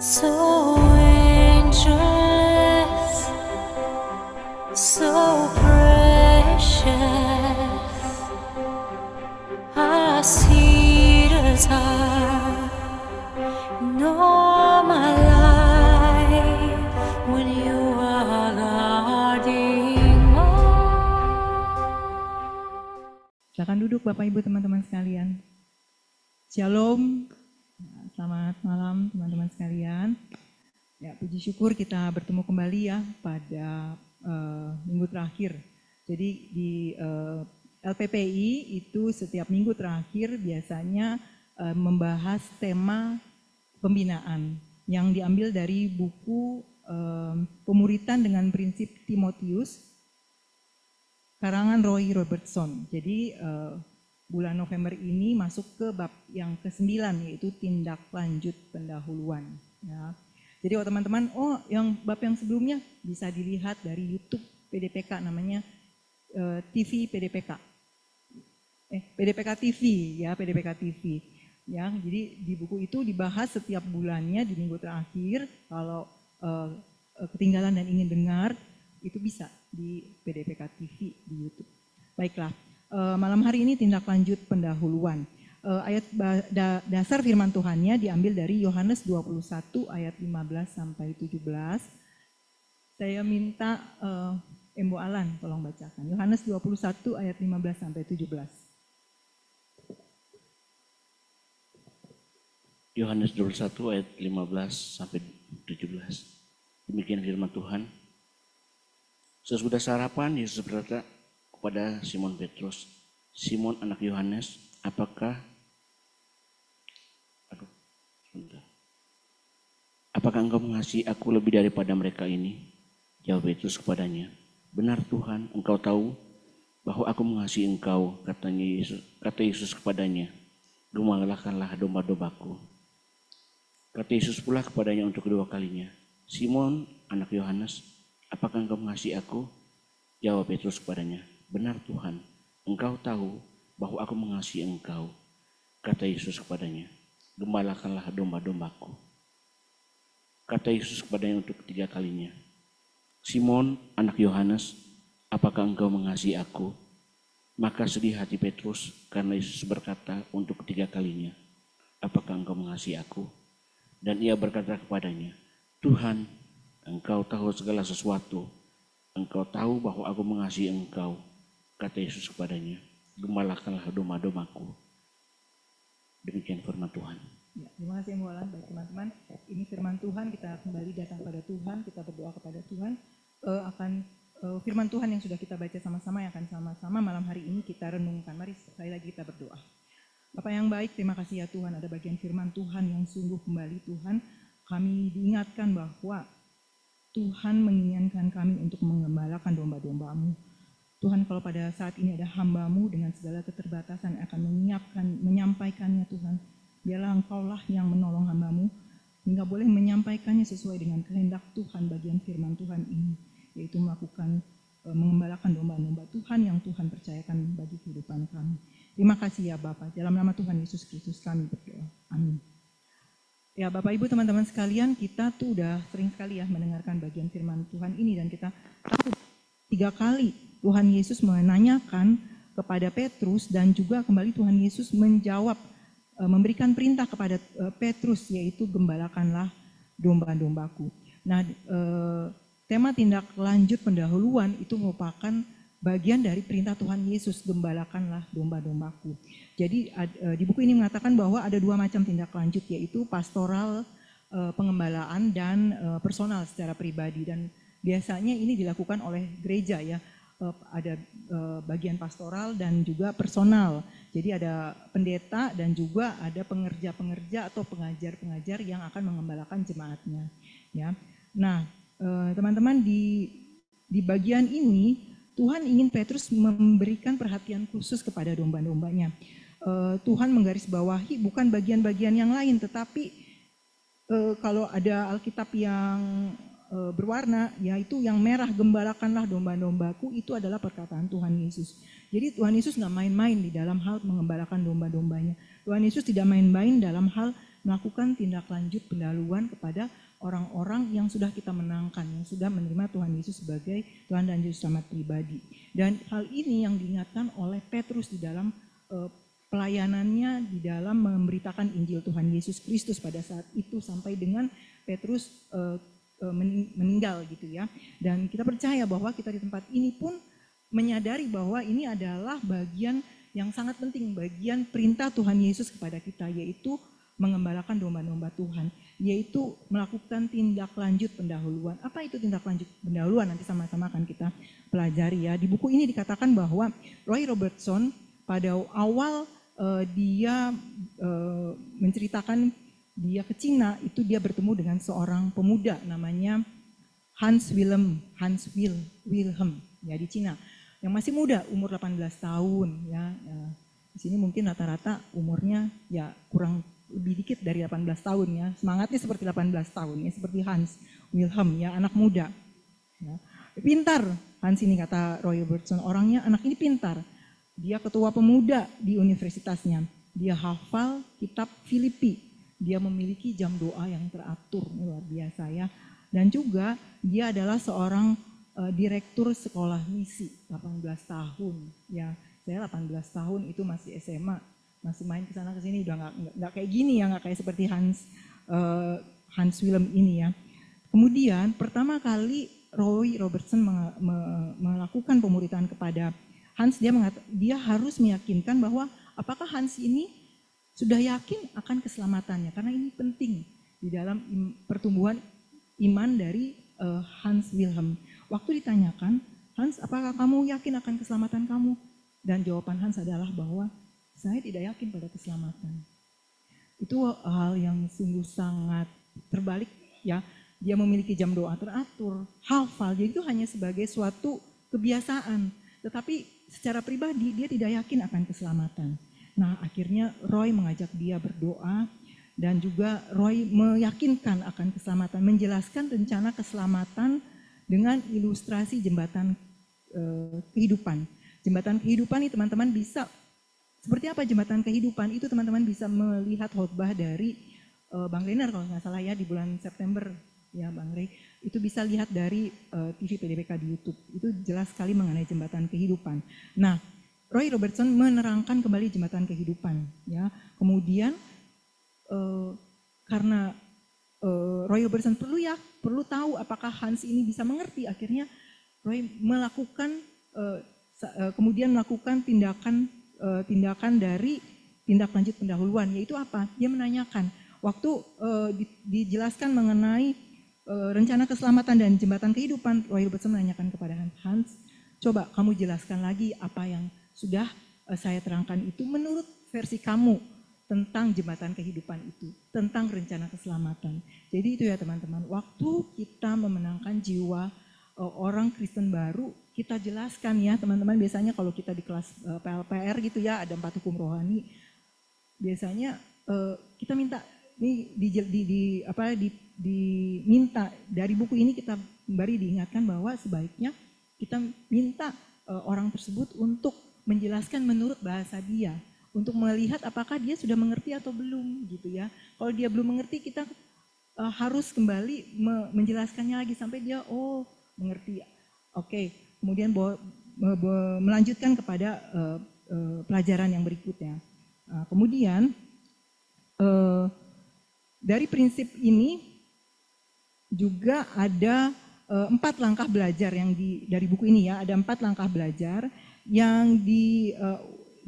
So angeless, so precious, I see the time in all my life when you are guarding Silakan duduk Bapak Ibu teman-teman sekalian. Shalom. Selamat malam teman-teman sekalian. Ya, puji syukur kita bertemu kembali ya pada minggu terakhir. Jadi di LPPI itu setiap minggu terakhir biasanya membahas tema pembinaan yang diambil dari buku Pemuritan dengan Prinsip Timotius karangan Roy Robertson. Jadi bulan November ini masuk ke bab yang ke-9 yaitu tindak lanjut pendahuluan. Ya. Jadi teman-teman, yang bab yang sebelumnya bisa dilihat dari YouTube PDPK namanya TV PDPK. PDPK TV ya, PDPK TV. Ya, jadi di buku itu dibahas setiap bulannya di minggu terakhir. Kalau ketinggalan dan ingin dengar itu bisa di PDPK TV di YouTube. Baiklah. Malam hari ini tindak lanjut pendahuluan. Ayat dasar firman Tuhannya diambil dari Yohanes 21 ayat 15 sampai 17. Saya minta Embo Alan tolong bacakan. Yohanes 21 ayat 15 sampai 17. Yohanes 21 ayat 15 sampai 17. Demikian firman Tuhan. Sesudah sarapan Yesus berkata kepada Simon Petrus, "Simon anak Yohanes, apakah engkau mengasihi aku lebih daripada mereka ini?" Jawab Petrus kepadanya, "Benar Tuhan, engkau tahu bahwa aku mengasihi engkau." Kata Yesus kepadanya, "Gembalakanlah domba-dombaku." Kata Yesus pula kepadanya untuk kedua kalinya, "Simon anak Yohanes, apakah engkau mengasihi aku?" Jawab Petrus kepadanya, "Benar Tuhan, engkau tahu bahwa aku mengasihi engkau." Kata Yesus kepadanya, "Gembalakanlah domba-dombaku." Kata Yesus kepadanya untuk ketiga kalinya, "Simon anak Yohanes, apakah engkau mengasihi aku?" Maka sedih hati Petrus karena Yesus berkata untuk ketiga kalinya, "Apakah engkau mengasihi aku?" Dan ia berkata kepadanya, "Tuhan, engkau tahu segala sesuatu. Engkau tahu bahwa aku mengasihi engkau." Kata Yesus kepadanya, "Gembalakanlah domba-dombaku." Demikian firman Tuhan. Ya, terima kasih Mbak Alan. Baik teman-teman, ini firman Tuhan, kita kembali datang pada Tuhan, kita berdoa kepada Tuhan. Firman Tuhan yang sudah kita baca sama-sama, yang akan sama-sama malam hari ini kita renungkan. Mari sekali lagi kita berdoa. Bapak yang baik, terima kasih ya Tuhan, ada bagian firman Tuhan yang sungguh kembali Tuhan. Kami diingatkan bahwa Tuhan menginginkan kami untuk mengembalakan domba-domba-Mu. Tuhan, kalau pada saat ini ada hamba-Mu dengan segala keterbatasan akan menyampaikannya Tuhan, biarlah Engkaulah yang menolong hamba-Mu hingga boleh menyampaikannya sesuai dengan kehendak Tuhan bagian firman Tuhan ini, yaitu melakukan mengembalakan domba-domba Tuhan yang Tuhan percayakan bagi kehidupan kami. Terima kasih ya Bapak, dalam nama Tuhan Yesus Kristus kami berdoa. Amin. Ya Bapak Ibu teman-teman sekalian, kita tuh udah sering sekali ya mendengarkan bagian firman Tuhan ini, dan kita tahu 3 kali Tuhan Yesus menanyakan kepada Petrus, dan juga kembali Tuhan Yesus menjawab, memberikan perintah kepada Petrus, yaitu gembalakanlah domba-dombaku. Nah, tema tindak lanjut pendahuluan itu merupakan bagian dari perintah Tuhan Yesus, gembalakanlah domba-dombaku. Jadi di buku ini mengatakan bahwa ada 2 macam tindak lanjut, yaitu pastoral, pengembalaan, dan personal secara pribadi. Dan biasanya ini dilakukan oleh gereja ya. Ada bagian pastoral dan juga personal. Jadi ada pendeta dan juga ada pengerja-pengerja atau pengajar-pengajar yang akan mengembalakan jemaatnya. Ya. Nah, teman-teman di bagian ini Tuhan ingin Petrus memberikan perhatian khusus kepada domba-dombanya. Tuhan menggarisbawahi bukan bagian-bagian yang lain, tetapi kalau ada Alkitab yang berwarna, yaitu yang merah, gembalakanlah domba-dombaku, itu adalah perkataan Tuhan Yesus. Jadi Tuhan Yesus nggak main-main di dalam hal mengembalakan domba-dombanya. Tuhan Yesus tidak main-main dalam hal melakukan tindak lanjut pendahuluan kepada orang-orang yang sudah kita menangkan, yang sudah menerima Tuhan Yesus sebagai Tuhan dan Juru Selamat pribadi. Dan hal ini yang diingatkan oleh Petrus di dalam pelayanannya, di dalam memberitakan Injil Tuhan Yesus Kristus pada saat itu sampai dengan Petrus meninggal gitu ya. Dan kita percaya bahwa kita di tempat ini pun menyadari bahwa ini adalah bagian yang sangat penting, bagian perintah Tuhan Yesus kepada kita, yaitu mengembalakan domba-domba Tuhan, yaitu melakukan tindak lanjut pendahuluan. Apa itu tindak lanjut pendahuluan? Nanti sama-sama akan kita pelajari ya. Di buku ini dikatakan bahwa Roy Robertson pada awal dia menceritakan dia ke Cina, itu dia bertemu dengan seorang pemuda namanya Hans Wilhelm ya di Cina, yang masih muda, umur 18 tahun ya. Di sini mungkin rata-rata umurnya ya kurang lebih dikit dari 18 tahun ya. Semangatnya seperti 18 tahun ya, seperti Hans Wilhelm ya, anak muda. Ya. Pintar Hans ini, kata Roy Robertson, anak ini pintar. Dia ketua pemuda di universitasnya. Dia hafal kitab Filipi. Dia memiliki jam doa yang teratur, luar biasa ya. Dan juga dia adalah seorang direktur sekolah misi, 18 tahun ya. Saya 18 tahun itu masih SMA, masih main kesana kesini, udah nggak kayak gini ya, nggak kayak seperti Hans Wilhelm ini ya. Kemudian pertama kali Roy Robertson melakukan pemuritan kepada Hans, dia harus meyakinkan bahwa apakah Hans ini sudah yakin akan keselamatannya, karena ini penting di dalam pertumbuhan iman dari Hans Wilhelm. Waktu ditanyakan, Hans, apakah kamu yakin akan keselamatan kamu? Dan jawaban Hans adalah bahwa saya tidak yakin pada keselamatan. Itu hal yang sungguh sangat terbalik ya. Dia memiliki jam doa teratur, hafal, jadi itu hanya sebagai suatu kebiasaan. Tetapi secara pribadi dia tidak yakin akan keselamatan. Nah, akhirnya Roy mengajak dia berdoa, dan juga Roy meyakinkan akan keselamatan, menjelaskan rencana keselamatan dengan ilustrasi jembatan kehidupan. Jembatan kehidupan ini teman-teman bisa, seperti apa jembatan kehidupan itu teman-teman bisa melihat khotbah dari Bang Renar kalau nggak salah ya di bulan September ya Bang Rey. Itu bisa lihat dari TV PDPK di YouTube. Itu jelas sekali mengenai jembatan kehidupan. Nah, Roy Robertson menerangkan kembali jembatan kehidupan ya. Kemudian karena Roy Robertson perlu tahu apakah Hans ini bisa mengerti, akhirnya Roy kemudian melakukan tindakan dari tindak lanjut pendahuluan, yaitu apa? Dia menanyakan waktu dijelaskan mengenai rencana keselamatan dan jembatan kehidupan, Roy Robertson menanyakan kepada Hans, coba kamu jelaskan lagi apa yang sudah saya terangkan itu menurut versi kamu tentang jembatan kehidupan itu, tentang rencana keselamatan. Jadi itu ya teman-teman, waktu kita memenangkan jiwa orang Kristen baru, kita jelaskan ya teman-teman. Biasanya kalau kita di kelas PLPR gitu ya, ada 4 hukum rohani, biasanya kita minta diminta dari buku ini, kita kembali diingatkan bahwa sebaiknya kita minta orang tersebut untuk menjelaskan menurut bahasa dia, untuk melihat apakah dia sudah mengerti atau belum gitu ya. Kalau dia belum mengerti, kita harus kembali menjelaskannya lagi sampai dia mengerti. Oke. Kemudian melanjutkan kepada pelajaran yang berikutnya. Kemudian dari prinsip ini juga ada 4 langkah belajar yang dari buku ini ya, ada 4 langkah belajar yang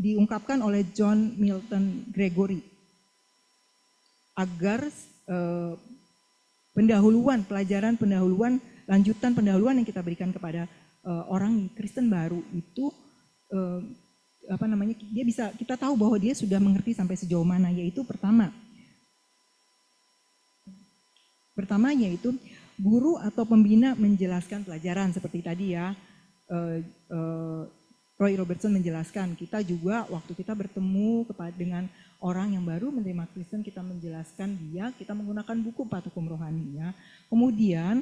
diungkapkan oleh John Milton Gregory agar pelajaran pendahuluan, lanjutan pendahuluan yang kita berikan kepada orang Kristen baru itu kita tahu bahwa dia sudah mengerti sampai sejauh mana, yaitu pertama yaitu guru atau pembina menjelaskan pelajaran seperti tadi ya. Roy Robertson menjelaskan, kita juga waktu kita bertemu dengan orang yang baru menerima Kristen, kita menjelaskan dia, kita menggunakan buku 4 hukum rohani ya. Kemudian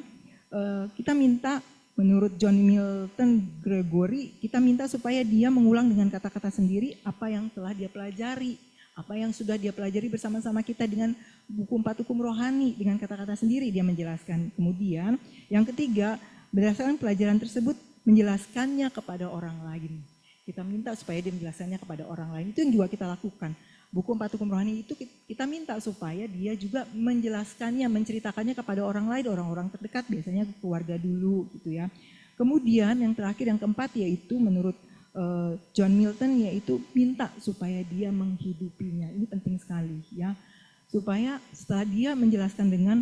kita minta, menurut John Milton Gregory, kita minta supaya dia mengulang dengan kata-kata sendiri apa yang telah dia pelajari, Apa yang sudah dia pelajari bersama-sama kita dengan buku 4 hukum rohani, dengan kata-kata sendiri dia menjelaskan. Kemudian yang ketiga, berdasarkan pelajaran tersebut menjelaskannya kepada orang lain. Kita minta supaya dia menjelaskannya kepada orang lain. Itu yang juga kita lakukan. Buku 4 hukum rohani itu kita minta supaya dia juga menjelaskannya, menceritakannya kepada orang lain, orang-orang terdekat, biasanya keluarga dulu gitu ya. Kemudian yang terakhir, yang keempat, yaitu menurut John Milton, yaitu minta supaya dia menghidupinya. Ini penting sekali ya, supaya setelah dia menjelaskan dengan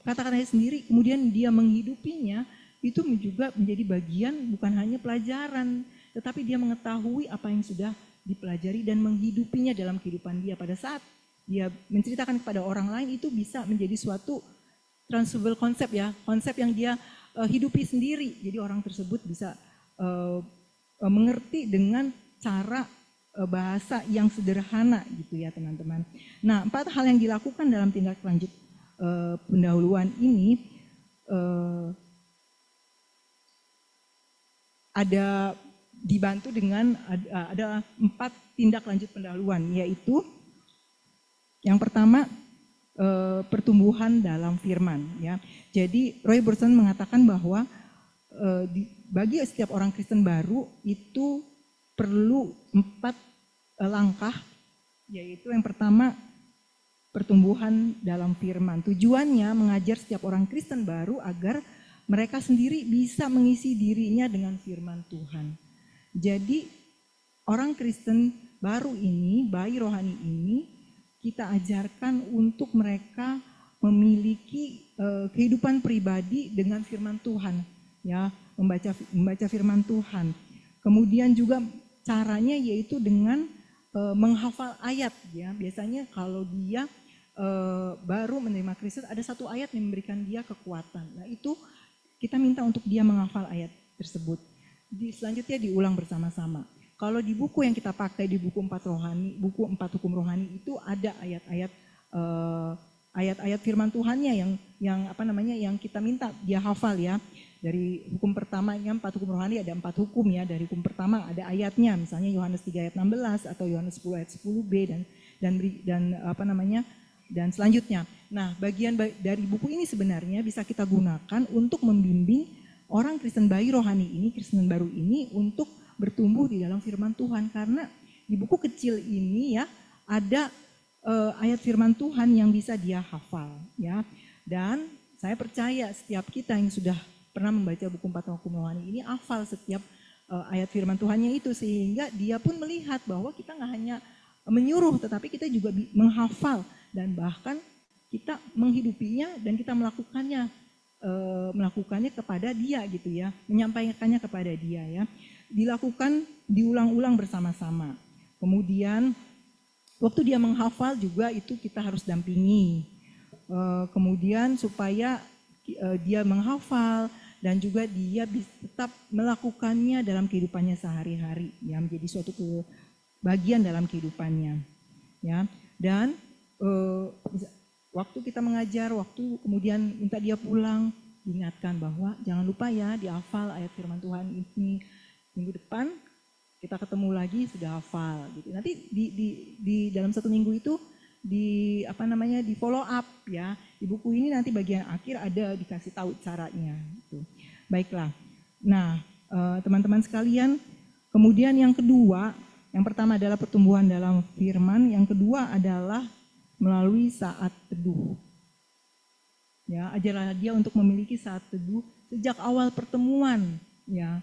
kata-katanya sendiri, kemudian dia menghidupinya, itu juga menjadi bagian bukan hanya pelajaran, tetapi dia mengetahui apa yang sudah dipelajari dan menghidupinya dalam kehidupan dia. Pada saat dia menceritakan kepada orang lain, itu bisa menjadi suatu transferable konsep ya, konsep yang dia hidupi sendiri. Jadi orang tersebut bisa mengerti dengan cara bahasa yang sederhana gitu ya teman-teman. Nah, 4 hal yang dilakukan dalam tindak lanjut pendahuluan ini ada dibantu dengan ada 4 tindak lanjut pendahuluan, yaitu yang pertama pertumbuhan dalam firman ya. Jadi Roy Burton mengatakan bahwa bagi setiap orang Kristen baru itu perlu 4 langkah, yaitu yang pertama pertumbuhan dalam firman. Tujuannya mengajar setiap orang Kristen baru agar mereka sendiri bisa mengisi dirinya dengan firman Tuhan. Jadi orang Kristen baru ini, bayi rohani ini, kita ajarkan untuk mereka memiliki kehidupan pribadi dengan firman Tuhan. Ya, membaca firman Tuhan. Kemudian juga caranya yaitu dengan menghafal ayat ya. Biasanya kalau dia baru menerima Kristus, ada 1 ayat yang memberikan dia kekuatan. Nah, itu kita minta untuk dia menghafal ayat tersebut. Selanjutnya diulang bersama-sama. Kalau di buku yang kita pakai di buku 4 rohani, buku 4 hukum rohani, itu ada ayat-ayat firman Tuhannya yang kita minta dia hafal ya. Dari hukum pertama yang 4 hukum rohani ada 4 hukum ya. Dari hukum pertama ada ayatnya, misalnya Yohanes 3 ayat 16 atau Yohanes 10 ayat 10b dan selanjutnya. Nah, bagian dari buku ini sebenarnya bisa kita gunakan untuk membimbing orang Kristen bayi rohani ini, Kristen baru ini untuk bertumbuh di dalam firman Tuhan, karena di buku kecil ini ya ada ayat firman Tuhan yang bisa dia hafal ya. Dan saya percaya setiap kita yang sudah pernah membaca buku 4 hukum rohani ini hafal setiap ayat firman Tuhannya itu, sehingga dia pun melihat bahwa kita nggak hanya menyuruh tetapi kita juga menghafal dan bahkan kita menghidupinya dan kita melakukannya kepada dia gitu ya, menyampaikannya kepada dia ya. Dilakukan diulang-ulang bersama-sama. Kemudian waktu dia menghafal juga itu kita harus dampingi. Kemudian supaya dia menghafal dan juga dia bisa tetap melakukannya dalam kehidupannya sehari-hari ya, menjadi suatu bagian dalam kehidupannya ya. Dan waktu kita mengajar, waktu kemudian minta dia pulang, diingatkan bahwa jangan lupa ya dihafal ayat firman Tuhan ini. Minggu depan kita ketemu lagi sudah hafal gitu. Nanti di dalam 1 minggu itu di follow up ya. Di buku ini nanti bagian akhir ada dikasih tahu caranya gitu. Baiklah. Nah, teman-teman sekalian, kemudian yang kedua, yang pertama adalah pertumbuhan dalam firman, yang kedua adalah melalui saat teduh. Ya, ajarlah dia untuk memiliki saat teduh sejak awal pertemuan ya.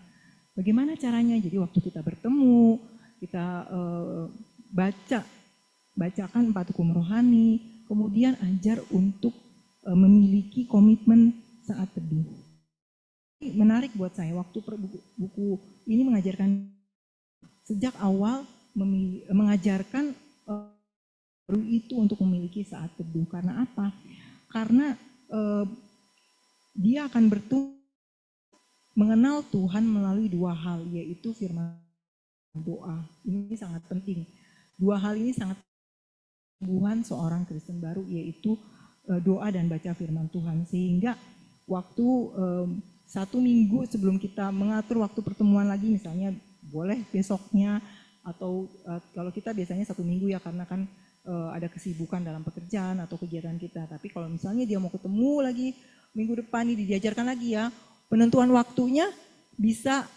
Bagaimana caranya? Jadi waktu kita bertemu, kita bacakan 4 hukum rohani, kemudian ajar untuk memiliki komitmen saat teduh. Ini menarik buat saya, waktu buku ini mengajarkan sejak awal mengajarkan itu untuk memiliki saat teduh. Karena apa? Karena dia akan bertumbuh mengenal Tuhan melalui 2 hal, yaitu firman doa. Ini sangat penting. 2 hal ini sangat pertumbuhan seorang Kristen baru, yaitu doa dan baca firman Tuhan. Sehingga waktu 1 minggu sebelum kita mengatur waktu pertemuan lagi, misalnya boleh besoknya atau kalau kita biasanya 1 minggu ya karena kan ada kesibukan dalam pekerjaan atau kegiatan kita. Tapi kalau misalnya dia mau ketemu lagi minggu depan ini diajarkan lagi ya, penentuan waktunya bisa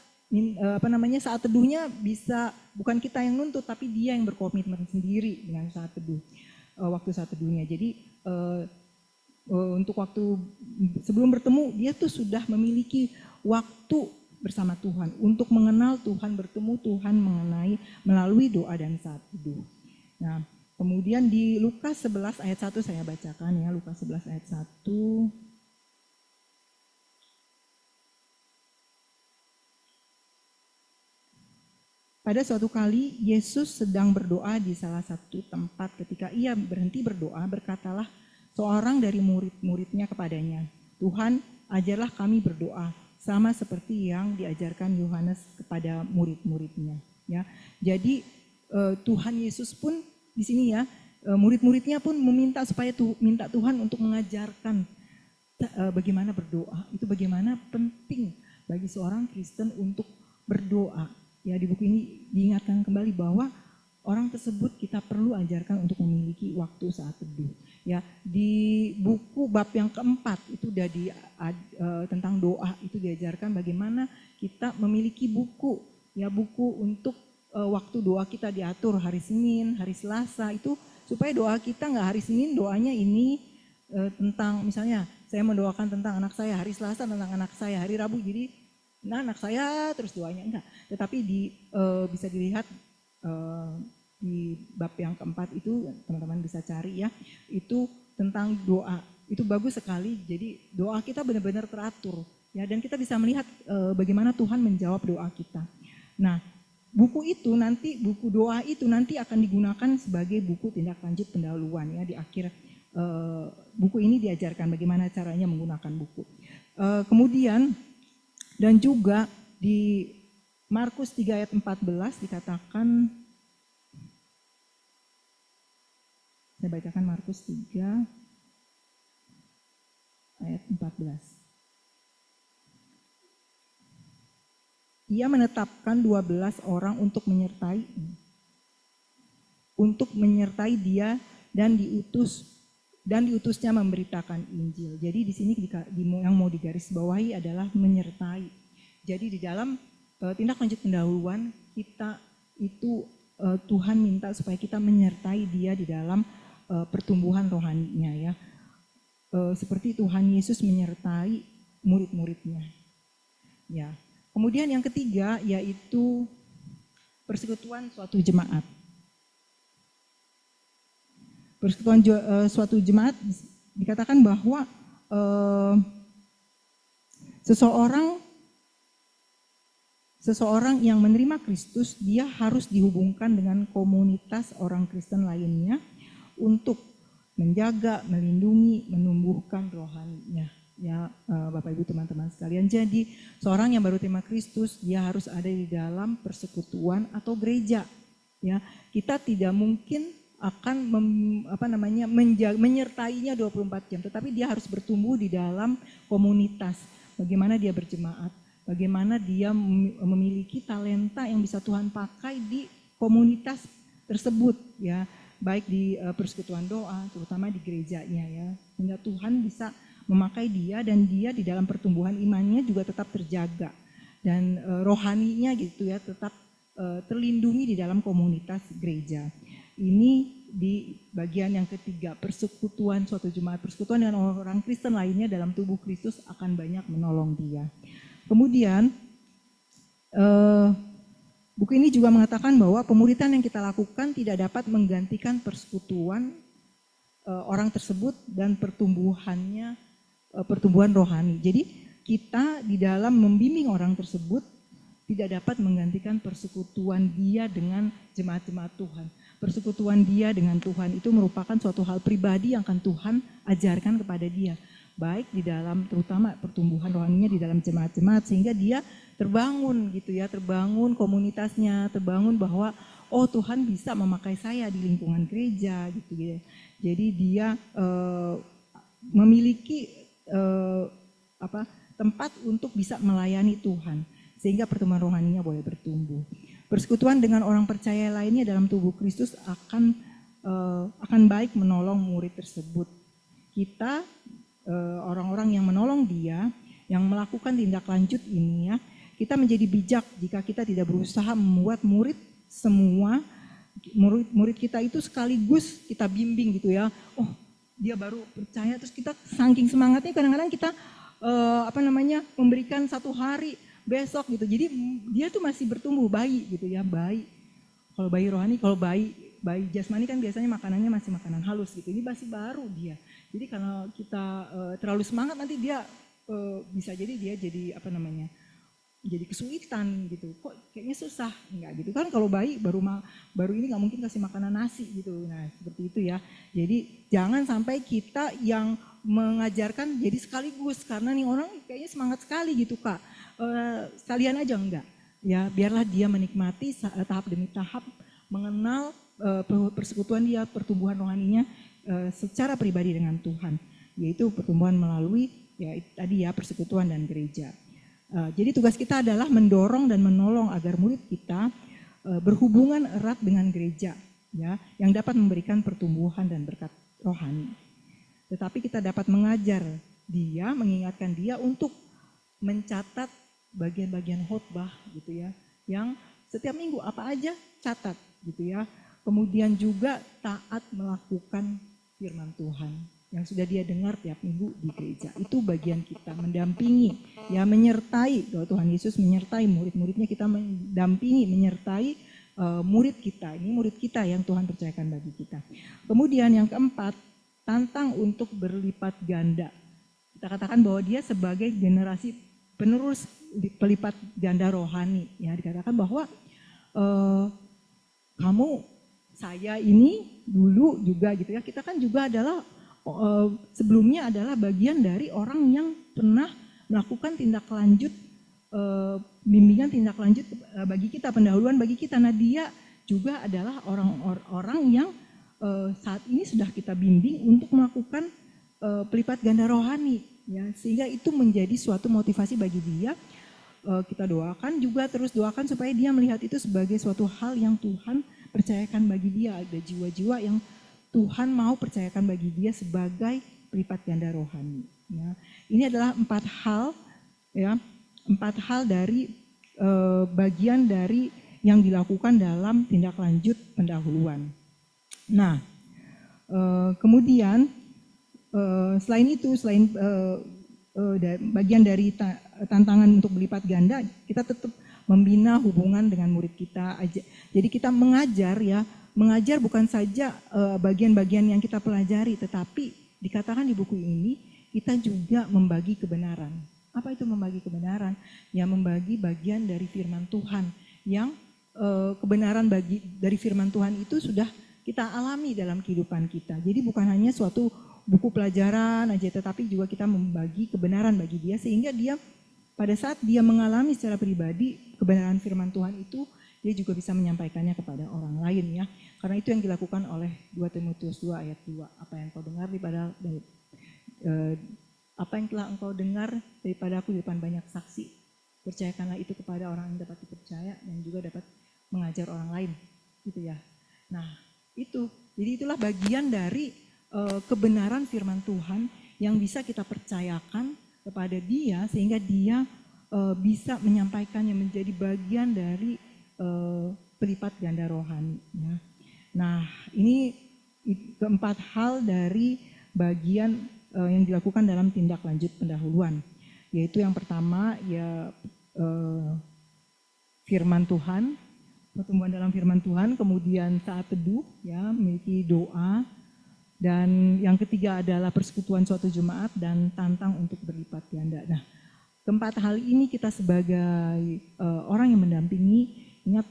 saat teduhnya bisa bukan kita yang nuntut tapi dia yang berkomitmen sendiri dengan saat teduh, waktu saat teduhnya. Jadi untuk waktu sebelum bertemu dia tuh sudah memiliki waktu bersama Tuhan untuk mengenal Tuhan, bertemu Tuhan melalui doa dan saat teduh. Nah, kemudian di Lukas 11 ayat 1 saya bacakan ya, Lukas 11 ayat 1. Pada suatu kali Yesus sedang berdoa di salah satu tempat. Ketika ia berhenti berdoa, berkatalah seorang dari murid-muridnya kepadanya, "Tuhan, ajarlah kami berdoa, sama seperti yang diajarkan Yohanes kepada murid-muridnya." Ya, jadi Tuhan Yesus pun di sini ya, murid-muridnya pun meminta supaya minta Tuhan untuk mengajarkan bagaimana berdoa. Itu bagaimana penting bagi seorang Kristen untuk berdoa. Ya, di buku ini diingatkan kembali bahwa orang tersebut kita perlu ajarkan untuk memiliki waktu saat teduh. Ya, di buku bab yang keempat itu udah tentang doa itu diajarkan bagaimana kita memiliki buku untuk waktu doa kita diatur hari Senin, hari Selasa itu supaya doa kita nggak hari Senin doanya ini tentang misalnya saya mendoakan tentang anak saya, hari Selasa tentang anak saya, hari Rabu jadi anak saya terus doanya enggak, tetapi bisa dilihat di bab yang keempat itu teman-teman bisa cari ya, itu tentang doa, itu bagus sekali. Jadi doa kita benar-benar teratur ya, dan kita bisa melihat bagaimana Tuhan menjawab doa kita. Nah, buku doa itu nanti akan digunakan sebagai buku tindak lanjut pendahuluan ya, di akhir buku ini diajarkan bagaimana caranya menggunakan buku. Kemudian dan juga di Markus 3 ayat 14 dikatakan, saya bacakan Markus 3 ayat 14. Ia menetapkan 12 orang untuk menyertai dia dan diutusnya memberitakan Injil. Jadi di sini yang mau digarisbawahi adalah menyertai. Jadi di dalam tindak lanjut pendahuluan kita itu Tuhan minta supaya kita menyertai dia di dalam pertumbuhan rohaninya ya. Seperti Tuhan Yesus menyertai murid-muridnya. Ya. Kemudian yang ketiga yaitu persekutuan suatu jemaat. Persekutuan suatu jemaat dikatakan bahwa seseorang yang menerima Kristus dia harus dihubungkan dengan komunitas orang Kristen lainnya untuk menjaga, melindungi, menumbuhkan rohaninya. Ya, Bapak Ibu teman-teman sekalian. Jadi seorang yang baru terima Kristus dia harus ada di dalam persekutuan atau gereja. Ya, kita tidak mungkin akan menyertainya 24 jam, tetapi dia harus bertumbuh di dalam komunitas. Bagaimana dia berjemaat, bagaimana dia memiliki talenta yang bisa Tuhan pakai di komunitas tersebut ya, baik di persekutuan doa, terutama di gerejanya ya, sehingga Tuhan bisa memakai dia dan dia di dalam pertumbuhan imannya juga tetap terjaga dan rohaninya gitu ya tetap terlindungi di dalam komunitas gereja. Ini di bagian yang ketiga, persekutuan suatu jemaat, persekutuan dengan orang Kristen lainnya dalam tubuh Kristus akan banyak menolong dia. Kemudian buku ini juga mengatakan bahwa pemuritan yang kita lakukan tidak dapat menggantikan persekutuan orang tersebut dan pertumbuhan rohani. Jadi kita di dalam membimbing orang tersebut tidak dapat menggantikan persekutuan dia dengan jemaat-jemaat Tuhan. Persekutuan dia dengan Tuhan itu merupakan suatu hal pribadi yang akan Tuhan ajarkan kepada dia. Baik di dalam terutama pertumbuhan rohaninya di dalam jemaat-jemaat sehingga dia terbangun gitu ya, terbangun komunitasnya, terbangun bahwa oh Tuhan bisa memakai saya di lingkungan gereja gitu ya. Jadi dia memiliki tempat untuk bisa melayani Tuhan sehingga pertumbuhan rohaninya boleh bertumbuh. Persekutuan dengan orang percaya lainnya dalam tubuh Kristus akan baik menolong murid tersebut. Kita orang-orang yang menolong dia, yang melakukan tindak lanjut ini ya, kita menjadi bijak jika kita tidak berusaha membuat murid kita itu sekaligus kita bimbing gitu ya. Oh, dia baru percaya, terus kita saking semangatnya kadang-kadang kita memberikan 1 hari besok gitu. Jadi dia tuh masih bertumbuh bayi gitu ya, bayi. Kalau bayi rohani, kalau bayi jasmani kan biasanya makanannya masih makanan halus gitu. Ini masih baru dia. Jadi kalau kita terlalu semangat nanti dia bisa jadi dia jadi jadi kesulitan gitu. Kok kayaknya susah, enggak gitu kan? Kalau bayi baru ini nggak mungkin kasih makanan nasi gitu. Nah seperti itu ya. Jadi jangan sampai kita yang mengajarkan jadi sekaligus, karena nih orang kayaknya semangat sekali gitu Kak. Sekalian aja enggak. Ya biarlah dia menikmati tahap demi tahap, mengenal persekutuan dia, pertumbuhan rohaninya secara pribadi dengan Tuhan, yaitu pertumbuhan melalui ya tadi ya persekutuan dan gereja. Jadi tugas kita adalah mendorong dan menolong agar murid kita berhubungan erat dengan gereja, ya, yang dapat memberikan pertumbuhan dan berkat rohani. Tetapi kita dapat mengajar dia, mengingatkan dia untuk mencatat bagian-bagian khotbah gitu ya, yang setiap minggu apa aja catat gitu ya. Kemudian juga taat melakukan firman Tuhan yang sudah dia dengar tiap minggu di gereja. Itu bagian kita, mendampingi, ya menyertai. Kalau Tuhan Yesus menyertai murid-muridnya, kita mendampingi, menyertai murid kita. Ini murid kita yang Tuhan percayakan bagi kita. Kemudian yang keempat, tantang untuk berlipat ganda. Kita katakan bahwa dia sebagai generasi penerus pelipat ganda rohani. Ya, dikatakan bahwa saya ini dulu juga gitu ya. Kita kan juga adalah sebelumnya adalah bagian dari orang yang pernah melakukan tindak lanjut, bimbingan tindak lanjut bagi kita, pendahuluan bagi kita. Nah dia juga adalah orang-orang yang saat ini sudah kita bimbing untuk melakukan pelipat ganda rohani, ya, sehingga itu menjadi suatu motivasi bagi dia. Kita doakan juga, terus doakan supaya dia melihat itu sebagai suatu hal yang Tuhan percayakan bagi dia. Ada jiwa-jiwa yang Tuhan mau percayakan bagi dia sebagai pelipat ganda rohani. Ya. Ini adalah 4 hal, ya, 4 hal dari bagian dari yang dilakukan dalam tindak lanjut pendahuluan. Nah, kemudian selain itu, selain bagian dari tantangan untuk berlipat ganda, kita tetap membina hubungan dengan murid kita aja. Jadi kita mengajar ya. Mengajar bukan saja bagian-bagian yang kita pelajari, tetapi dikatakan di buku ini kita juga membagi kebenaran. Apa itu membagi kebenaran? Ya membagi bagian dari firman Tuhan yang kebenaran dari firman Tuhan itu sudah kita alami dalam kehidupan kita. Jadi bukan hanya suatu buku pelajaran aja, tetapi juga kita membagi kebenaran bagi dia, sehingga dia pada saat dia mengalami secara pribadi kebenaran firman Tuhan itu, dia juga bisa menyampaikannya kepada orang lain ya. Karena itu yang dilakukan oleh 2 Timotius 2 ayat 2. Apa yang kau dengar apa yang telah engkau dengar daripada aku di depan banyak saksi, percayakanlah itu kepada orang yang dapat dipercaya dan juga dapat mengajar orang lain. Gitu ya. Nah, itu. Jadi itulah bagian dari kebenaran firman Tuhan yang bisa kita percayakan kepada dia sehingga dia bisa menyampaikannya, menjadi bagian dari pelipat ganda rohani. Ya. Nah ini keempat hal dari bagian yang dilakukan dalam tindak lanjut pendahuluan, yaitu yang pertama ya firman Tuhan, pertumbuhan dalam firman Tuhan, kemudian saat teduh ya memiliki doa, dan yang ketiga adalah persekutuan suatu jemaat dan tantang untuk berlipat ganda. Nah keempat hal ini kita sebagai orang yang mendampingi, ingat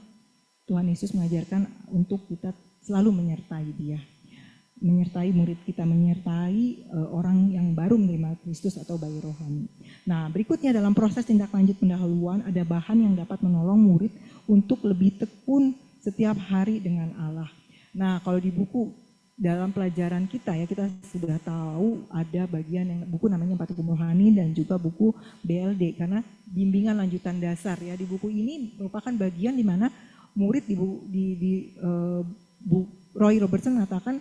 Tuhan Yesus mengajarkan untuk kita selalu menyertai dia, menyertai murid kita, menyertai orang yang baru menerima Kristus atau bayi rohani. Nah berikutnya dalam proses tindak lanjut pendahuluan ada bahan yang dapat menolong murid untuk lebih tekun setiap hari dengan Allah. Nah kalau di buku dalam pelajaran kita ya kita sudah tahu ada bagian yang buku namanya 4 hukum rohani dan juga buku BLD karena bimbingan lanjutan dasar ya. Di buku ini merupakan bagian di mana murid Roy Robertson mengatakan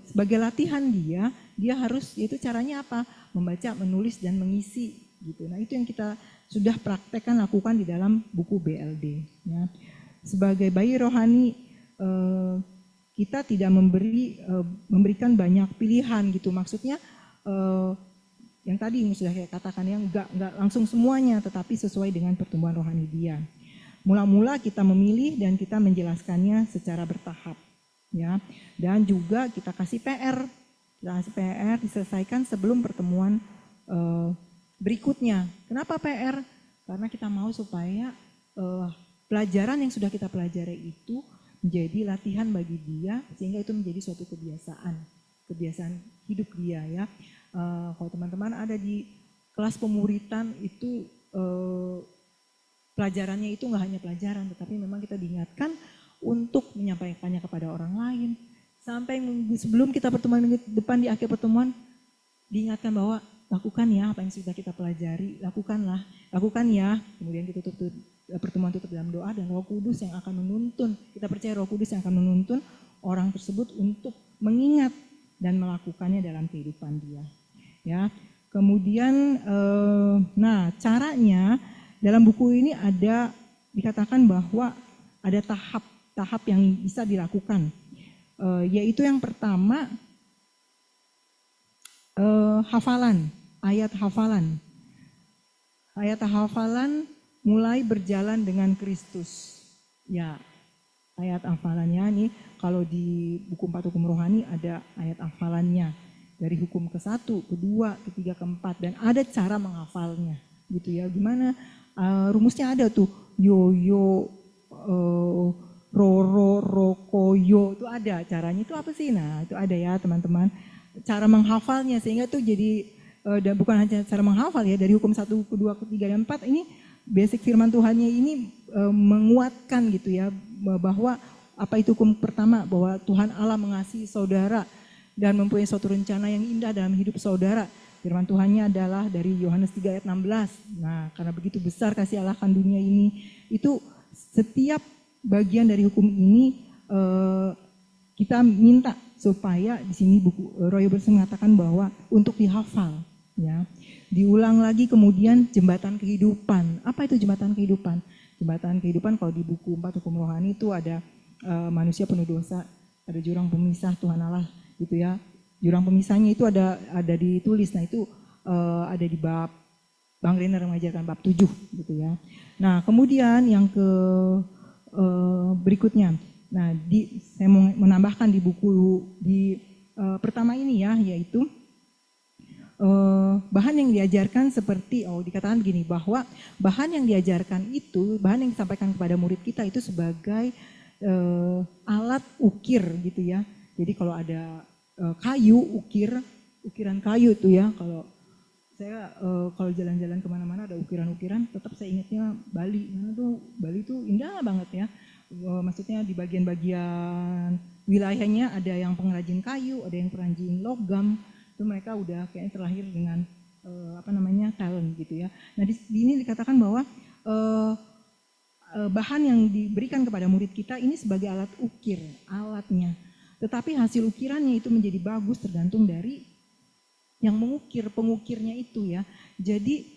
sebagai latihan dia harus, yaitu caranya apa? Membaca, menulis dan mengisi gitu. Nah, itu yang kita sudah praktekkan, lakukan di dalam buku BLD ya. Sebagai bayi rohani kita tidak memberikan banyak pilihan gitu. Maksudnya yang tadi sudah saya katakan, yang enggak langsung semuanya, tetapi sesuai dengan pertumbuhan rohani dia. Mula-mula kita memilih dan kita menjelaskannya secara bertahap ya. Dan juga kita kasih PR diselesaikan sebelum pertemuan berikutnya. Kenapa PR? Karena kita mau supaya pelajaran yang sudah kita pelajari itu menjadi latihan bagi dia, sehingga itu menjadi suatu kebiasaan hidup dia ya. Kalau teman-teman ada di kelas pemuritan itu pelajarannya itu nggak hanya pelajaran, tetapi memang kita diingatkan untuk menyampaikannya kepada orang lain. Sampai sebelum kita pertemuan minggu depan, di akhir pertemuan diingatkan bahwa lakukan ya apa yang sudah kita pelajari, lakukan ya. Kemudian kita pertemuan tutup dalam doa, dan Roh Kudus yang akan menuntun, kita percaya Roh Kudus yang akan menuntun orang tersebut untuk mengingat dan melakukannya dalam kehidupan dia. Ya, kemudian, nah caranya dalam buku ini ada dikatakan bahwa ada tahap yang bisa dilakukan, yaitu yang pertama hafalan, ayat hafalan mulai berjalan dengan Kristus. Ya, ayat hafalannya nih, kalau di buku 4 Hukum Rohani ada ayat hafalannya. Dari hukum ke-1, ke-2, ke-3, ke-4. Dan ada cara menghafalnya. Gitu ya, gimana? Rumusnya ada tuh, yo-yo, roro, rokoyo, itu ada. Caranya itu apa sih? Nah, itu ada ya teman-teman. Cara menghafalnya, sehingga tuh jadi, dan bukan hanya cara menghafal ya, dari hukum 1, ke-2, ke-3, dan 4 ini, basic firman Tuhannya ini menguatkan gitu ya, bahwa apa itu hukum pertama, bahwa Tuhan Allah mengasihi saudara dan mempunyai suatu rencana yang indah dalam hidup saudara. Firman Tuhannya adalah dari Yohanes 3 ayat 16. Nah, karena begitu besar kasih Allah akan dunia ini, itu setiap bagian dari hukum ini kita minta supaya di sini buku Roy Robertson mengatakan bahwa untuk dihafal ya. Diulang lagi, kemudian jembatan kehidupan. Apa itu jembatan kehidupan? Jembatan kehidupan kalau di buku 4 Hukum Rohani itu ada manusia penuh dosa, ada jurang pemisah Tuhan Allah gitu ya. Jurang pemisahnya itu ada ditulis. Nah, itu ada di bab Bang Renner mengajarkan bab 7 gitu ya. Nah, kemudian yang berikutnya. Nah, saya mau menambahkan di buku pertama ini ya, yaitu bahan yang diajarkan seperti, dikatakan gini, bahwa bahan yang diajarkan itu, bahan yang disampaikan kepada murid kita itu sebagai alat ukir gitu ya. Jadi kalau ada kayu, ukiran kayu itu ya, kalau saya kalau jalan-jalan kemana-mana ada ukiran-ukiran, tetap saya ingatnya Bali. Karena tuh Bali tuh indah banget ya. Maksudnya di bagian-bagian wilayahnya ada yang pengrajin kayu, ada yang pengrajin logam. Itu mereka udah kayaknya terlahir dengan talent gitu ya. Nah, di sini dikatakan bahwa bahan yang diberikan kepada murid kita ini sebagai alat ukir, alatnya. Tetapi hasil ukirannya itu menjadi bagus tergantung dari yang mengukir, pengukirnya itu ya. Jadi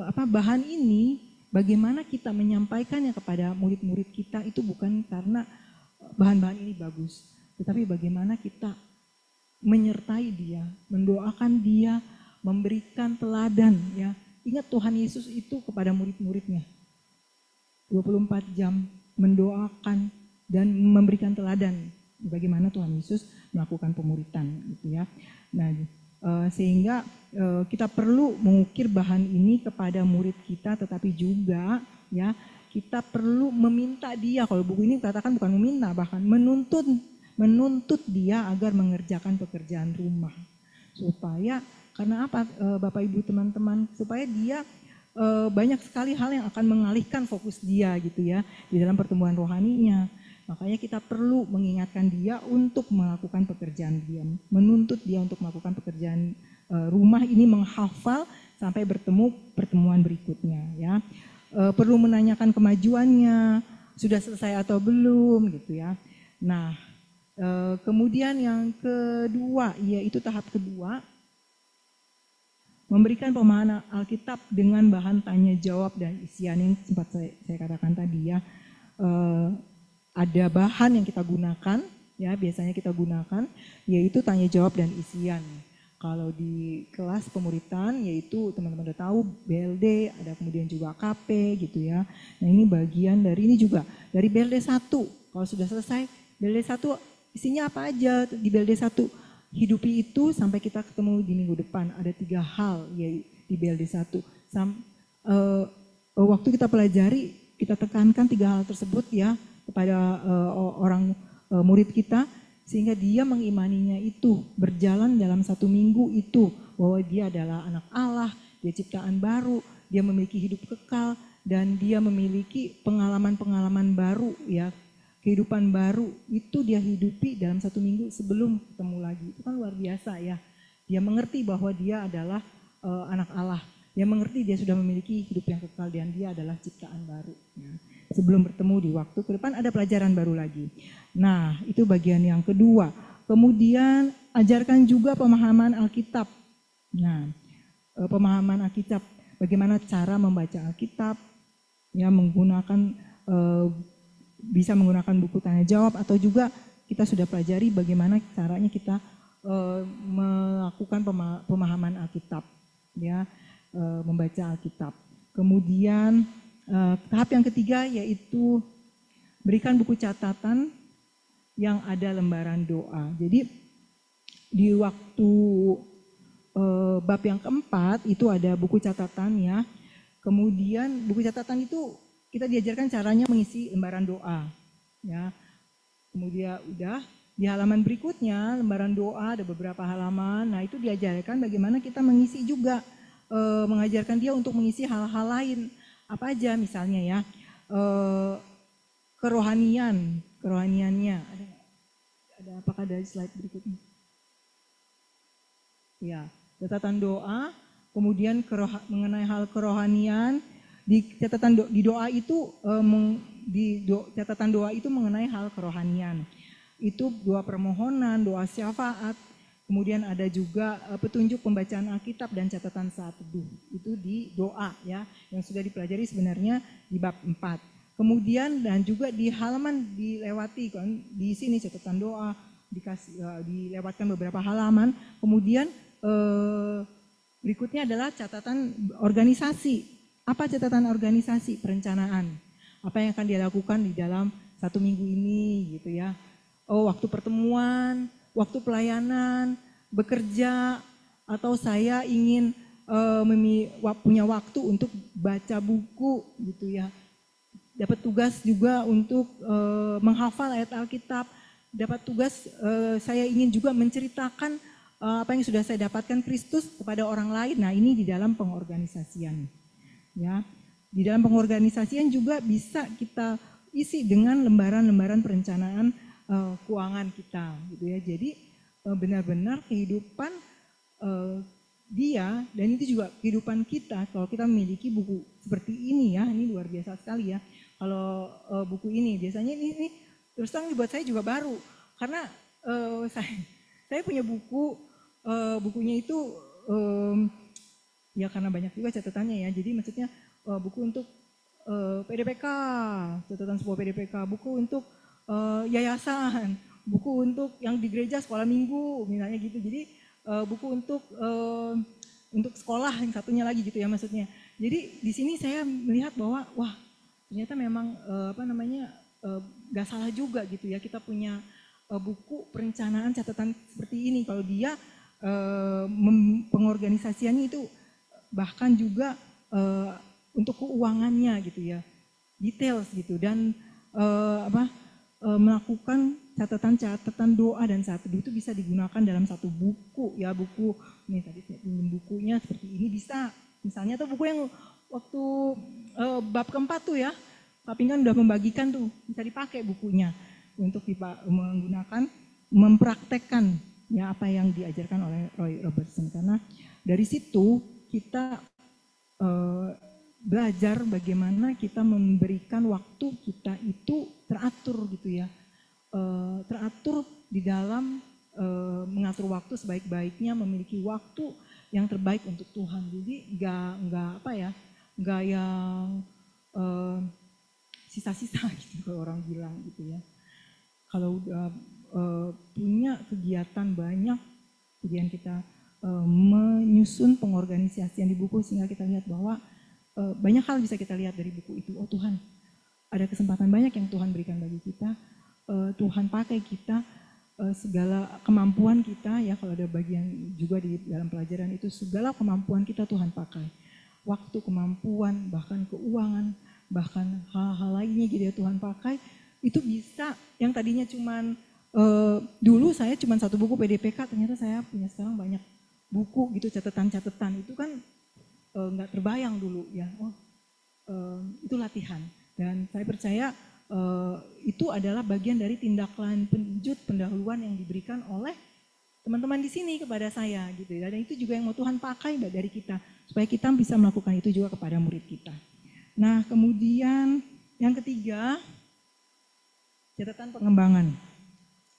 bahan ini bagaimana kita menyampaikannya kepada murid-murid kita itu bukan karena bahan-bahan ini bagus, tetapi bagaimana kita menyertai dia, mendoakan dia, memberikan teladan ya. Ingat Tuhan Yesus itu kepada murid-muridnya 24 jam mendoakan dan memberikan teladan bagaimana Tuhan Yesus melakukan pemuritan gitu ya. Nah, sehingga kita perlu mengukir bahan ini kepada murid kita, tetapi juga ya kita perlu meminta dia. Kalau buku ini katakan bukan meminta, bahkan menuntut dia agar mengerjakan pekerjaan rumah. Supaya, karena apa Bapak Ibu teman-teman, supaya dia banyak sekali hal yang akan mengalihkan fokus dia gitu ya di dalam pertumbuhan rohaninya. Makanya kita perlu mengingatkan dia untuk melakukan pekerjaan dia, menuntut dia untuk melakukan pekerjaan rumah ini, menghafal sampai bertemu pertemuan berikutnya ya. perlu menanyakan kemajuannya, sudah selesai atau belum gitu ya. Nah, kemudian yang kedua, yaitu tahap kedua, memberikan pemahaman Alkitab dengan bahan tanya jawab dan isian yang sempat saya katakan tadi ya. Ada bahan yang kita gunakan, ya biasanya kita gunakan, yaitu tanya jawab dan isian. Kalau di kelas pemuritan, yaitu teman-teman udah tahu BLD, ada kemudian juga KP gitu ya. Nah ini bagian dari ini juga, dari BLD 1, kalau sudah selesai BLD 1 isinya apa aja di BLD 1. Hidupi itu sampai kita ketemu di minggu depan. Ada 3 hal ya di BLD 1. Waktu kita pelajari, kita tekankan 3 hal tersebut ya kepada orang murid kita, sehingga dia mengimaninya itu, berjalan dalam 1 minggu itu, bahwa dia adalah anak Allah, dia ciptaan baru, dia memiliki hidup kekal, dan dia memiliki pengalaman-pengalaman baru ya. Kehidupan baru itu dia hidupi dalam 1 minggu sebelum ketemu lagi. Itu kan luar biasa ya. Dia mengerti bahwa dia adalah anak Allah. Dia mengerti dia sudah memiliki hidup yang kekal dan dia adalah ciptaan baru. Ya. Sebelum bertemu di waktu ke depan ada pelajaran baru lagi. Nah itu bagian yang kedua. Kemudian ajarkan juga pemahaman Alkitab. Nah pemahaman Alkitab. Bagaimana cara membaca Alkitab. Ya menggunakan bisa menggunakan buku tanya jawab, atau juga kita sudah pelajari bagaimana caranya kita melakukan pemahaman Alkitab, ya, membaca Alkitab. Kemudian tahap yang ketiga yaitu berikan buku catatan yang ada lembaran doa. Jadi di waktu bab yang keempat itu ada buku catatan ya. Kemudian buku catatan itu kita diajarkan caranya mengisi lembaran doa, ya. Kemudian udah di halaman berikutnya lembaran doa ada beberapa halaman. Nah itu diajarkan bagaimana kita mengisi juga, mengajarkan dia untuk mengisi hal-hal lain. Apa aja misalnya ya, kerohaniannya. Ada apakah dari slide berikutnya? Ya, catatan doa, kemudian mengenai hal kerohanian. Di catatan di doa itu catatan doa itu mengenai hal kerohanian. Itu doa permohonan, doa syafaat, kemudian ada juga petunjuk pembacaan Alkitab dan catatan saat teduh. Itu di doa ya, yang sudah dipelajari sebenarnya di bab 4. Kemudian dan juga di halaman dilewati kan, di sini catatan doa dilewatkan beberapa halaman. Kemudian berikutnya adalah catatan organisasi. Apa catatan organisasi? Perencanaan. Apa yang akan dia lakukan di dalam 1 minggu ini gitu ya. Oh, waktu pertemuan, waktu pelayanan, bekerja, atau saya ingin punya waktu untuk baca buku gitu ya. Dapat tugas juga untuk menghafal ayat Alkitab. Dapat tugas saya ingin juga menceritakan apa yang sudah saya dapatkan Kristus kepada orang lain. Nah ini di dalam pengorganisasian. Ya, di dalam pengorganisasian juga bisa kita isi dengan lembaran-lembaran perencanaan keuangan kita, gitu ya. Jadi benar-benar kehidupan dia dan itu juga kehidupan kita. Kalau kita memiliki buku seperti ini ya, ini luar biasa sekali ya. Kalau buku ini biasanya ini terus terang buat saya juga baru karena saya punya buku, bukunya itu ya karena banyak juga catatannya ya, jadi maksudnya buku untuk PDPK, catatan sebuah PDPK, buku untuk yayasan, buku untuk yang di gereja sekolah minggu, misalnya gitu. Jadi buku untuk sekolah yang satunya lagi gitu ya maksudnya. Jadi di sini saya melihat bahwa wah ternyata memang gak salah juga gitu ya kita punya buku perencanaan catatan seperti ini. Kalau dia pengorganisasiannya itu bahkan juga untuk keuangannya gitu ya, details gitu, dan melakukan catatan doa dan saat teduh itu bisa digunakan dalam satu buku ya, buku ini tadi saya pinjam bukunya seperti ini bisa misalnya, atau buku yang waktu bab keempat tuh ya, Pak Pinggan udah membagikan tuh, bisa dipakai bukunya untuk menggunakan mempraktekkan ya apa yang diajarkan oleh Roy Robertson, karena dari situ kita belajar bagaimana kita memberikan waktu kita itu teratur gitu ya. Teratur di dalam mengatur waktu sebaik-baiknya, memiliki waktu yang terbaik untuk Tuhan. Jadi nggak yang sisa-sisa gitu kalau orang bilang gitu ya. Kalau udah punya kegiatan banyak, kemudian kita menyusun pengorganisasian di buku sehingga kita lihat bahwa banyak hal bisa kita lihat dari buku itu. Oh Tuhan, ada kesempatan banyak yang Tuhan berikan bagi kita. Tuhan pakai kita, segala kemampuan kita ya, kalau ada bagian juga di dalam pelajaran itu, segala kemampuan kita Tuhan pakai. Waktu, kemampuan, bahkan keuangan, bahkan hal-hal lainnya gitu ya Tuhan pakai. Itu bisa yang tadinya cuman dulu saya cuma satu buku PDPK, ternyata saya punya sekarang banyak buku gitu, catatan-catatan. Itu kan nggak terbayang dulu ya. Itu latihan, dan saya percaya itu adalah bagian dari tindak lanjut pendahuluan yang diberikan oleh teman-teman di sini kepada saya gitu ya. Dan itu juga yang mau Tuhan pakai dari kita supaya kita bisa melakukan itu juga kepada murid kita. Nah, kemudian yang ketiga, catatan pengembangan.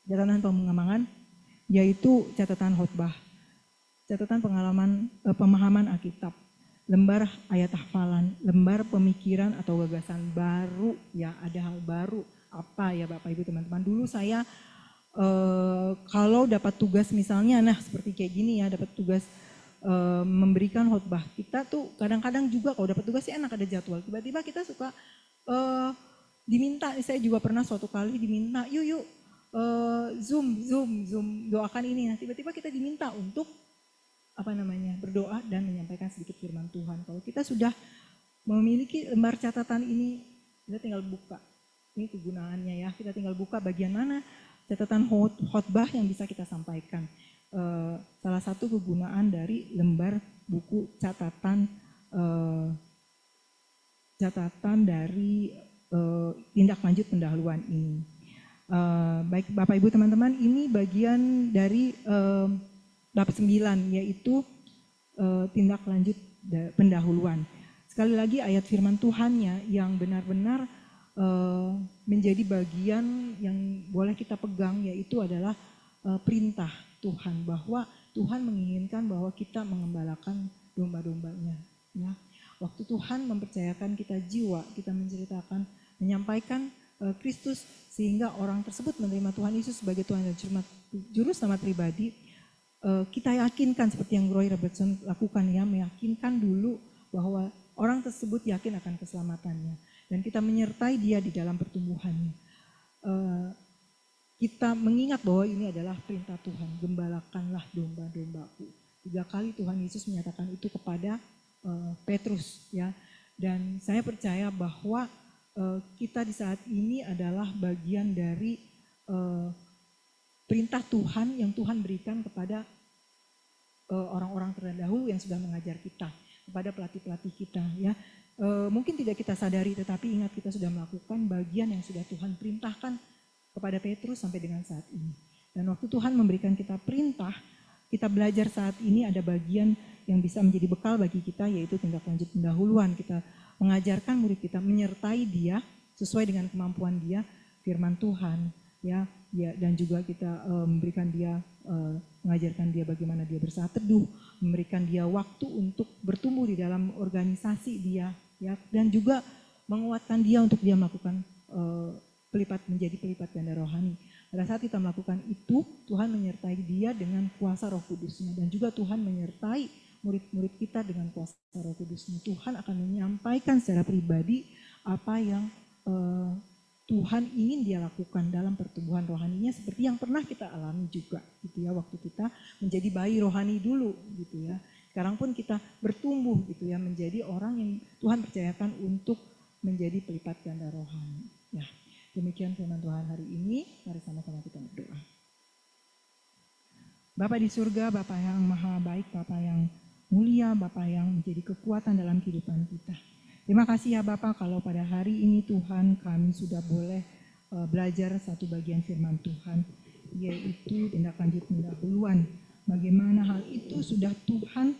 Catatan pengembangan yaitu catatan khotbah, catatan pemahaman Alkitab, lembar ayat hafalan, lembar pemikiran atau gagasan baru ya, ada hal baru apa ya Bapak Ibu teman-teman. Dulu saya kalau dapat tugas misalnya, nah seperti kayak gini ya, dapat tugas memberikan khotbah, kita tuh kadang-kadang juga kalau dapat tugas sih enak ada jadwal, tiba-tiba kita suka diminta, saya juga pernah suatu kali diminta, yuk zoom doakan ini, nah tiba-tiba kita diminta untuk berdoa dan menyampaikan sedikit firman Tuhan. Kalau kita sudah memiliki lembar catatan ini, kita tinggal buka. Ini kegunaannya ya, kita tinggal buka bagian mana catatan khotbah yang bisa kita sampaikan. Salah satu kegunaan dari lembar buku catatan dari tindak lanjut pendahuluan ini. Baik Bapak Ibu teman-teman, ini bagian dari bab 9 yaitu tindak lanjut pendahuluan. Sekali lagi ayat firman Tuhannya yang benar-benar menjadi bagian yang boleh kita pegang, yaitu adalah perintah Tuhan, bahwa Tuhan menginginkan bahwa kita mengembalakan domba-dombanya. Ya. Waktu Tuhan mempercayakan kita jiwa, kita menyampaikan Kristus sehingga orang tersebut menerima Tuhan Yesus sebagai Tuhan dan Juru Selamat pribadi. Kita yakinkan seperti yang Roy Robertson lakukan ya, meyakinkan dulu bahwa orang tersebut yakin akan keselamatannya dan kita menyertai dia di dalam pertumbuhannya. Kita mengingat bahwa ini adalah perintah Tuhan, gembalakanlah domba-dombaku. 3 kali Tuhan Yesus menyatakan itu kepada Petrus ya. Dan saya percaya bahwa kita di saat ini adalah bagian dari perintah Tuhan yang Tuhan berikan kepada orang-orang terdahulu yang sudah mengajar kita, kepada pelatih-pelatih kita ya. Mungkin tidak kita sadari, tetapi ingat kita sudah melakukan bagian yang sudah Tuhan perintahkan kepada Petrus sampai dengan saat ini. Dan waktu Tuhan memberikan kita perintah, kita belajar saat ini ada bagian yang bisa menjadi bekal bagi kita, yaitu tindak lanjut pendahuluan. Kita mengajarkan murid kita, menyertai dia sesuai dengan kemampuan dia, firman Tuhan ya, dan juga kita memberikan dia, mengajarkan dia bagaimana dia bersaat teduh, memberikan dia waktu untuk bertumbuh di dalam organisasi dia ya, dan juga menguatkan dia untuk dia melakukan menjadi pelipat ganda rohani. Pada saat kita melakukan itu, Tuhan menyertai dia dengan kuasa Roh Kudus-Nya, dan juga Tuhan menyertai murid-murid kita dengan kuasa Roh Kudus-Nya. Tuhan akan menyampaikan secara pribadi apa yang Tuhan ingin dia lakukan dalam pertumbuhan rohaninya, seperti yang pernah kita alami juga gitu ya, waktu kita menjadi bayi rohani dulu gitu ya. Sekarang pun kita bertumbuh gitu ya, menjadi orang yang Tuhan percayakan untuk menjadi pelipat ganda rohani ya. Demikian firman Tuhan hari ini, mari sama-sama kita berdoa. Bapa di surga, Bapa yang maha baik, Bapa yang mulia, Bapa yang menjadi kekuatan dalam kehidupan kita. Terima kasih ya Bapak, kalau pada hari ini Tuhan kami sudah boleh belajar satu bagian firman Tuhan, yaitu tindak lanjut pendahuluan. Bagaimana hal itu sudah Tuhan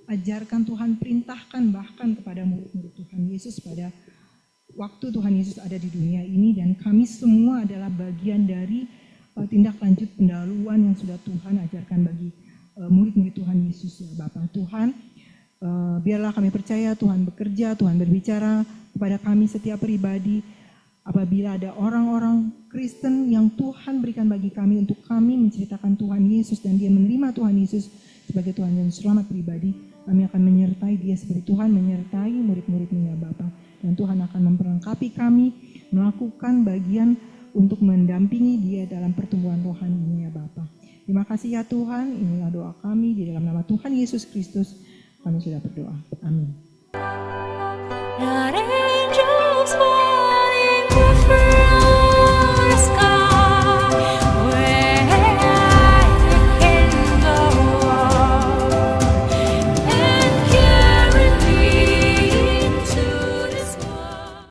ajarkan Tuhan, perintahkan bahkan kepada murid-murid Tuhan Yesus pada waktu Tuhan Yesus ada di dunia ini, dan kami semua adalah bagian dari tindak lanjut pendahuluan yang sudah Tuhan ajarkan bagi murid-murid Tuhan Yesus ya Bapa. Tuhan, biarlah kami percaya Tuhan bekerja, Tuhan berbicara kepada kami setiap pribadi. Apabila ada orang-orang Kristen yang Tuhan berikan bagi kami untuk kami menceritakan Tuhan Yesus dan dia menerima Tuhan Yesus sebagai Tuhan dan Selamat pribadi, kami akan menyertai dia seperti Tuhan menyertai murid-murid-Nya Bapa. Dan Tuhan akan memperlengkapi kami melakukan bagian untuk mendampingi dia dalam pertumbuhan rohani ya Bapa. Terima kasih ya Tuhan, inilah doa kami di dalam nama Tuhan Yesus Kristus. Kami sudah berdoa. Amin.